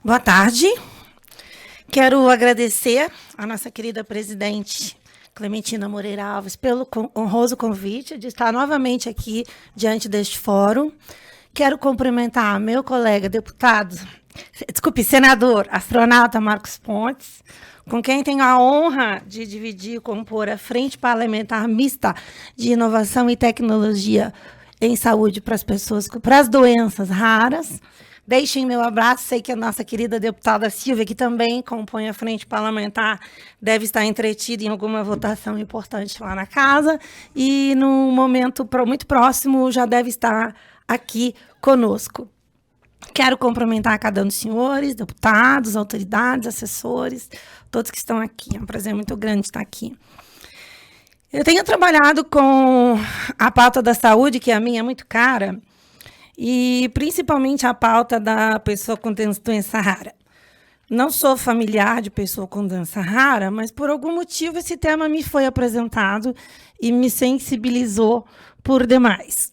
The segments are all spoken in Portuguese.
Boa tarde. Quero agradecer à nossa querida presidente Clementina Moreira Alves pelo honroso convite de estar novamente aqui diante deste fórum. Quero cumprimentar meu colega senador astronauta Marcos Pontes, com quem tenho a honra de dividir e compor a Frente Parlamentar Mista de Inovação e Tecnologia em Saúde para as doenças raras. Deixem meu abraço, sei que a nossa querida deputada Silvia, que também compõe a Frente Parlamentar, deve estar entretida em alguma votação importante lá na casa, e num momento muito próximo já deve estar aqui conosco. Quero cumprimentar cada um dos senhores, deputados, autoridades, assessores, todos que estão aqui. É um prazer muito grande estar aqui. Eu tenho trabalhado com a pauta da saúde, que a minha é muito cara, e principalmente a pauta da pessoa com doença rara. Não sou familiar de pessoa com doença rara, mas por algum motivo esse tema me foi apresentado e me sensibilizou por demais.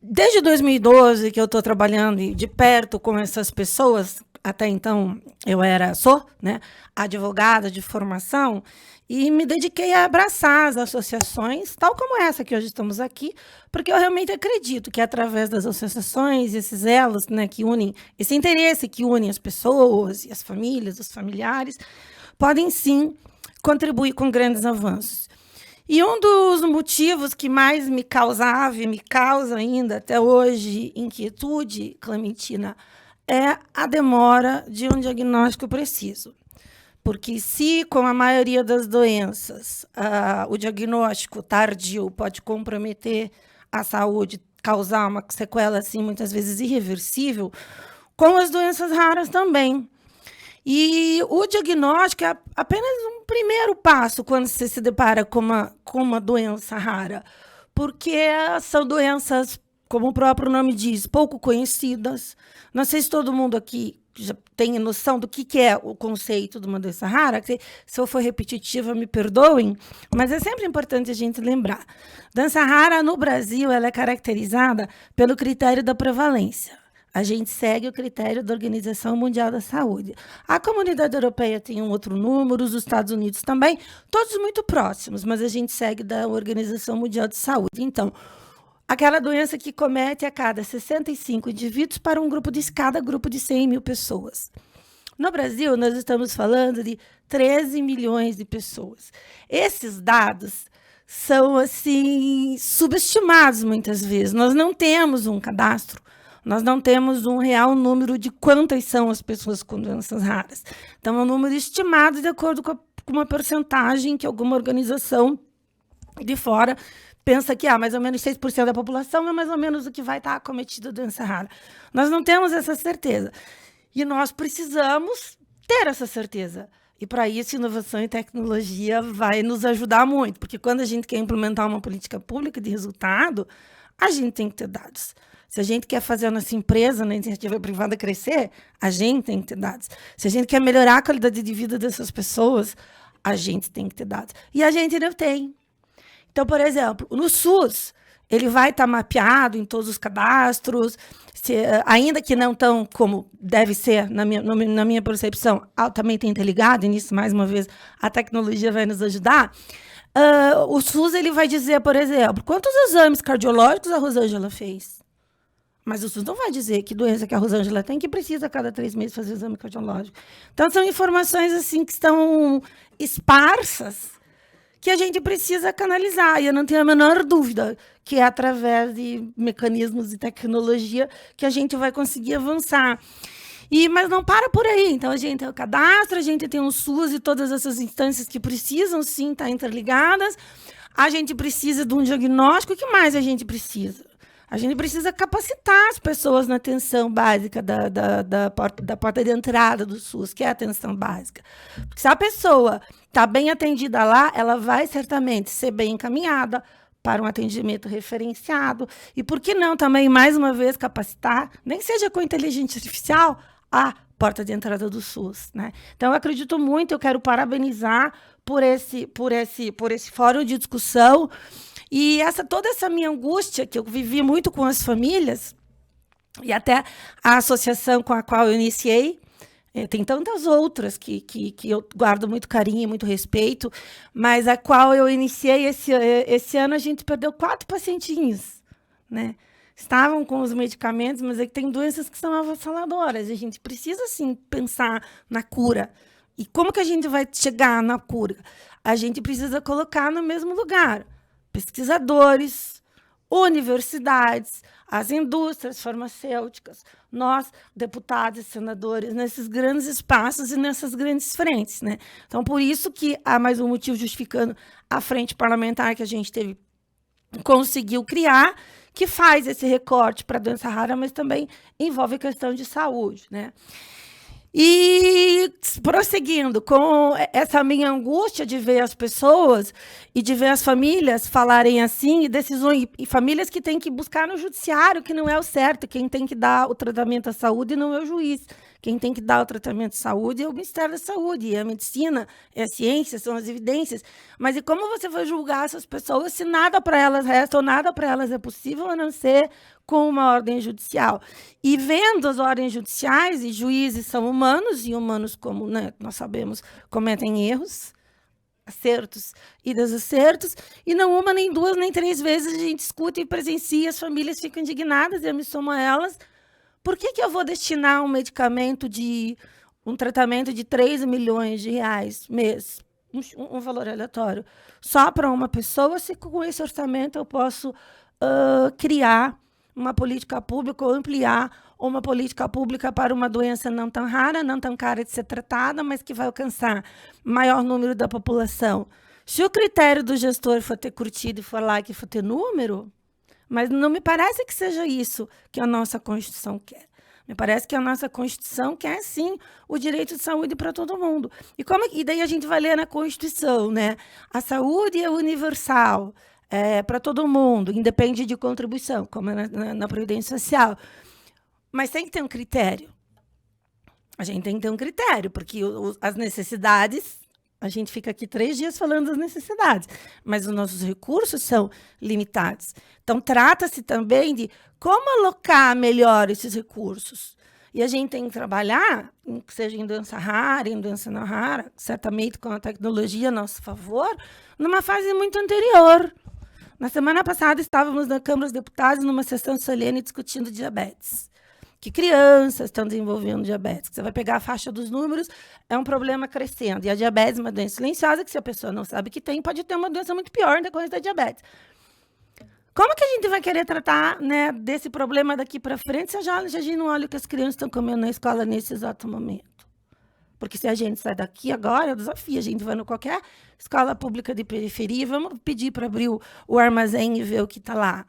Desde 2012 que eu estou trabalhando de perto com essas pessoas, até então eu sou advogada de formação, e me dediquei a abraçar as associações, tal como essa que hoje estamos aqui, porque eu realmente acredito que através das associações, esses elos que unem, esse interesse que une as pessoas e as famílias, os familiares, podem sim contribuir com grandes avanços. E um dos motivos que mais me causava e me causa ainda até hoje inquietude, Clementina, é a demora de um diagnóstico preciso. Porque se, como a maioria das doenças, o diagnóstico tardio pode comprometer a saúde, causar uma sequela, assim, muitas vezes irreversível, com as doenças raras também. E o diagnóstico é apenas um primeiro passo quando você se depara com uma doença rara, porque são doenças, como o próprio nome diz, pouco conhecidas. Não sei se todo mundo aqui já tem noção do que é o conceito de uma doença rara. Se eu for repetitiva, me perdoem, mas é sempre importante a gente lembrar. Doença rara, no Brasil, ela é caracterizada pelo critério da prevalência. A gente segue o critério da Organização Mundial da Saúde. A Comunidade Europeia tem um outro número, os Estados Unidos também, todos muito próximos, mas a gente segue da Organização Mundial de Saúde. Então, aquela doença que comete a cada 65 indivíduos para cada grupo de 100 mil pessoas. No Brasil, nós estamos falando de 13 milhões de pessoas. Esses dados são, assim, subestimados muitas vezes. Nós não temos um cadastro, nós não temos um real número de quantas são as pessoas com doenças raras. Então, é um número estimado de acordo com uma porcentagem que alguma organização de fora pensa que mais ou menos 6% da população é mais ou menos o que vai estar acometido de doença rara. Nós não temos essa certeza. E nós precisamos ter essa certeza. E, para isso, inovação e tecnologia vai nos ajudar muito, porque quando a gente quer implementar uma política pública de resultado, a gente tem que ter dados. Se a gente quer fazer a nossa empresa, na iniciativa privada, crescer, a gente tem que ter dados. Se a gente quer melhorar a qualidade de vida dessas pessoas, a gente tem que ter dados. E a gente não tem. Então, por exemplo, no SUS, ele vai estar mapeado em todos os cadastros, ainda que não tão como deve ser, na minha percepção, altamente interligado, e nisso, mais uma vez, a tecnologia vai nos ajudar. O SUS ele vai dizer, por exemplo, quantos exames cardiológicos a Rosângela fez. Mas o SUS não vai dizer que doença que a Rosângela tem, que precisa a cada 3 meses fazer exame cardiológico. Então, são informações assim que estão esparsas, que a gente precisa canalizar. E eu não tenho a menor dúvida que é através de mecanismos de tecnologia que a gente vai conseguir avançar. Mas não para por aí. Então, a gente tem o cadastro, a gente tem o SUS e todas essas instâncias que precisam, sim, estar interligadas. A gente precisa de um diagnóstico. O que mais a gente precisa? A gente precisa capacitar as pessoas na atenção básica da porta de entrada do SUS, que é a atenção básica. Porque se a pessoa está bem atendida lá, ela vai certamente ser bem encaminhada para um atendimento referenciado. E por que não também, mais uma vez, capacitar, nem que seja com inteligência artificial, a porta de entrada do SUS, né? Então, eu acredito muito, eu quero parabenizar por esse fórum de discussão. E toda essa minha angústia, que eu vivi muito com as famílias, E até a associação com a qual eu iniciei, tem tantas outras que eu guardo muito carinho e muito respeito, mas a qual eu iniciei esse ano, a gente perdeu 4 pacientinhos, né? Estavam com os medicamentos, mas é que tem doenças que são avassaladoras. A gente precisa, sim, pensar na cura. E como que a gente vai chegar na cura? A gente precisa colocar no mesmo lugar pesquisadores, universidades, as indústrias farmacêuticas, nós, deputados e senadores, nesses grandes espaços e nessas grandes frentes, né? Então, por isso que há mais um motivo justificando a frente parlamentar que a gente conseguiu criar, que faz esse recorte para a doença rara, mas também envolve a questão de saúde, né? E prosseguindo com essa minha angústia de ver as pessoas e de ver as famílias falarem assim, e decisões, e famílias que têm que buscar no judiciário, que não é o certo, quem tem que dar o tratamento à saúde não é o juiz, quem tem que dar o tratamento à saúde é o Ministério da Saúde, é a medicina, é a ciência, são as evidências. Mas e como você vai julgar essas pessoas se nada para elas resta ou nada para elas é possível, a não ser com uma ordem judicial? E vendo as ordens judiciais, e juízes são humanos, e humanos, como, né, nós sabemos, cometem erros, acertos e desacertos, e não uma, nem duas, nem 3 vezes a gente escuta e presencia, as famílias ficam indignadas, e eu me somo a elas. Por que eu vou destinar um medicamento um tratamento de 3 milhões de reais mês, um valor aleatório, só para uma pessoa, se com esse orçamento eu posso criar uma política pública ou ampliar uma política pública para uma doença não tão rara, não tão cara de ser tratada, mas que vai alcançar maior número da população? Se o critério do gestor for ter curtido e for lá que for ter número, mas não me parece que seja isso que a nossa Constituição quer. Me parece que a nossa Constituição quer, sim, o direito de saúde para todo mundo. E daí a gente vai ler na Constituição, né? A saúde é universal, para todo mundo, independe de contribuição, como é na Previdência Social. Mas tem que ter um critério. A gente tem que ter um critério, porque as necessidades... A gente fica aqui 3 dias falando das necessidades, mas os nossos recursos são limitados. Então, trata-se também de como alocar melhor esses recursos. E a gente tem que trabalhar, seja em doença rara, em doença não rara, certamente com a tecnologia a nosso favor, numa fase muito anterior. Na semana passada, estávamos na Câmara dos Deputados numa sessão solene discutindo diabetes. Que crianças estão desenvolvendo diabetes. Você vai pegar a faixa dos números, é um problema crescendo. E a diabetes é uma doença silenciosa, que se a pessoa não sabe que tem, pode ter uma doença muito pior decorrência da diabetes. Como que a gente vai querer tratar, né, desse problema daqui para frente se a gente não olha o que as crianças estão comendo na escola nesse exato momento? Porque se a gente sai daqui agora, é um desafio. A gente vai em qualquer escola pública de periferia e vamos pedir para abrir o armazém e ver o que está lá.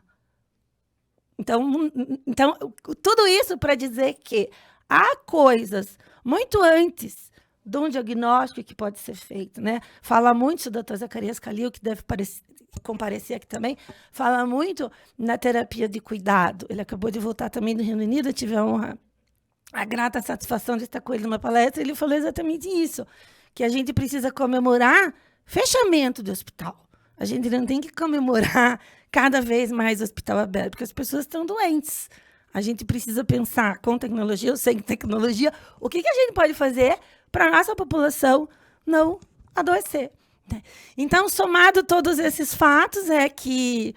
Então, tudo isso para dizer que há coisas muito antes de um diagnóstico que pode ser feito, né? Fala muito o doutor Zacarias Calil, que deve comparecer aqui também, fala muito na terapia de cuidado. Ele acabou de voltar também do Reino Unido, eu tive a grata satisfação de estar com ele numa palestra, ele falou exatamente isso, que a gente precisa comemorar fechamento do hospital. A gente não tem que comemorar cada vez mais o hospital aberto, porque as pessoas estão doentes. A gente precisa pensar com tecnologia ou sem tecnologia, o que a gente pode fazer para a nossa população não adoecer. Então, somado todos esses fatos, é que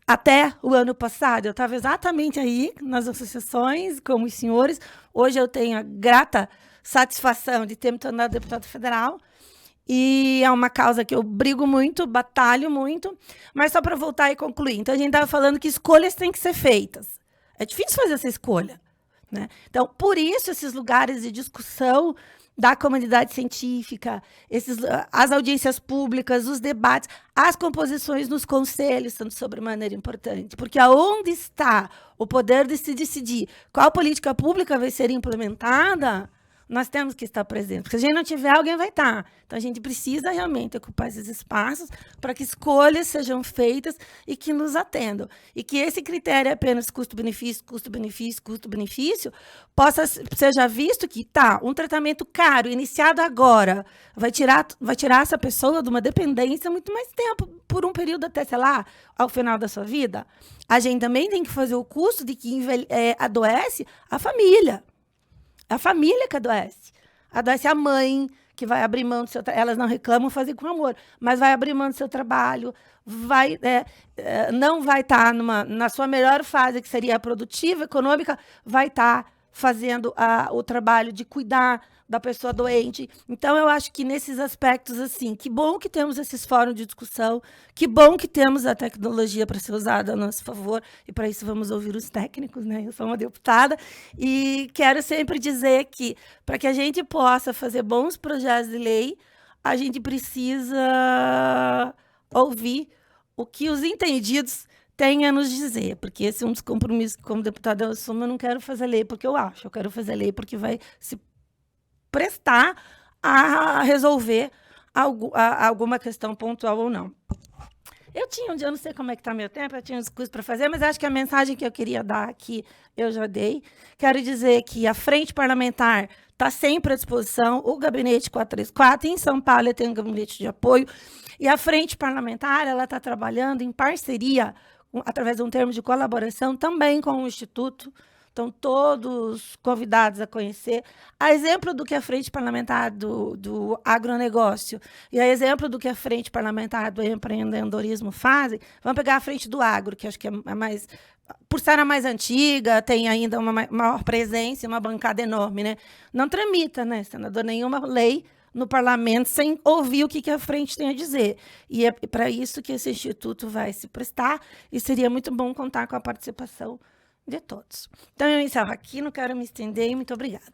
até o ano passado eu estava exatamente aí nas associações, como os senhores. Hoje eu tenho a grata satisfação de ter me tornado deputada federal. E é uma causa que eu brigo muito, batalho muito, mas só para voltar e concluir. Então, a gente estava falando que escolhas têm que ser feitas. É difícil fazer essa escolha, né? Então, por isso, esses lugares de discussão da comunidade científica, as audiências públicas, os debates, as composições nos conselhos são de sobremaneira importante, porque aonde está o poder de se decidir qual política pública vai ser implementada, nós temos que estar presentes. Porque se a gente não tiver, alguém vai estar. Então, a gente precisa realmente ocupar esses espaços para que escolhas sejam feitas e que nos atendam. E que esse critério é apenas custo-benefício, custo-benefício, custo-benefício, seja visto que um tratamento caro, iniciado agora, vai tirar essa pessoa de uma dependência muito mais tempo, por um período até, sei lá, ao final da sua vida. A gente também tem que fazer o custo de que adoece a família. A família que adoece. Adoece a mãe, que vai abrir mão do seu trabalho. Elas não reclamam, fazer com amor, mas vai abrir mão do seu trabalho, não vai estar na sua melhor fase, que seria a produtiva, econômica, vai estar fazendo o trabalho de cuidar da pessoa doente. Então, eu acho que nesses aspectos, assim, que bom que temos esses fóruns de discussão, que bom que temos a tecnologia para ser usada a nosso favor, e para isso vamos ouvir os técnicos, né? Eu sou uma deputada, e quero sempre dizer que, para que a gente possa fazer bons projetos de lei, a gente precisa ouvir o que os entendidos têm a nos dizer, porque esse é um dos compromissos que, como deputada, eu assumo. Eu não quero fazer lei porque eu acho, eu quero fazer lei porque vai se prestar a resolver alguma questão pontual ou não. Eu não sei como é que está meu tempo, eu tinha um discurso para fazer, mas acho que a mensagem que eu queria dar aqui, eu já dei. Quero dizer que a Frente Parlamentar está sempre à disposição, o Gabinete 434, em São Paulo tem um gabinete de apoio, e a Frente Parlamentar está trabalhando em parceria, através de um termo de colaboração, também com o Instituto. Estão todos convidados a conhecer. A exemplo do que a Frente Parlamentar do Agronegócio e a exemplo do que a Frente Parlamentar do Empreendedorismo fazem, vamos pegar a Frente do Agro, que acho que é a mais... Por ser a mais antiga, tem ainda uma maior presença, uma bancada enorme, né? Não tramita, né, senador, nenhuma lei no parlamento sem ouvir o que a frente tem a dizer. E é para isso que esse instituto vai se prestar, e seria muito bom contar com a participação de todos. Então, eu encerro aqui, não quero me estender, e muito obrigada.